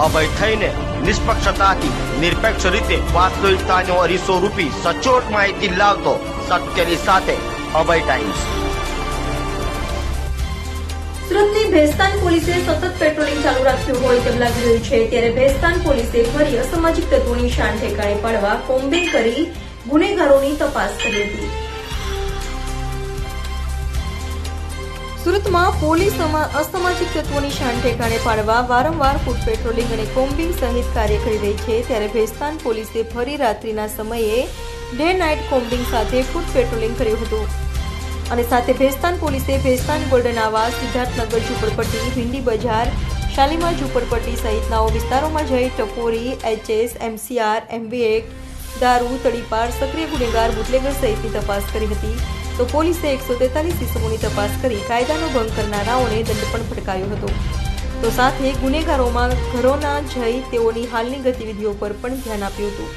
અભય થઈને નિષ્પક્ષતાથી નિરપેક્ષ રીતે વાસ્તવિકતાનો અરીસો રૂપી સચોટ માહિતી લાવતો સત્યની સાથે અભય ટાઈમ્સ। સુરતની ભેસ્તાન પોલીસે સતત પેટ્રોલિંગ ચાલુ રાખ્યું હોય તેમ લાગી રહ્યું છે, ત્યારે ભેસ્તાન પોલીસે ફરી અસામાજિક તત્વોની શાન ઠેકાણે પાડવા કોમ્બિંગ કરી ગુનેગારોની તપાસ કરી હતી। સુરતમાં પોલીસ અસામાજિક તત્વોની શાન ઠેકાણે પાડવા વારંવાર ફૂટ પેટ્રોલિંગ અને કોમ્બિંગ સહિત કાર્ય કરી રહી છે, ત્યારે ભેસ્તાન પોલીસે ફરી રાત્રિના સમયે ડે નાઇટ કોમ્બિંગ સાથે ફૂટ પેટ્રોલિંગ કર્યું હતું અને સાથે ભેસ્તાન પોલીસે ભેસ્તાન ગોલ્ડન આવાસ, સિદ્ધાર્થનગર ઝુંપડપટ્ટી, ભીંડી બજાર, શાલીમાર ઝુંપડપટ્ટી સહિતના વિસ્તારોમાં જઈ ટપોરી, એચએસ, એમસીઆર, એમવી એક્ટ, દારૂ, તડીપાર, સક્રિય ગુનેગાર, બુટલેગર સહિતની તપાસ કરી હતી। તો પોલીસે 143 ઇસમોની તપાસ કરી કાયદાનો ભંગ કરનારાઓને દંડ પણ ફટકાર્યો હતો। તો સાથે ગુનેગારોમાં ઘરોના જઈ તેઓની હાલની ગતિવિધિઓ પર પણ ધ્યાન આપ્યું હતું।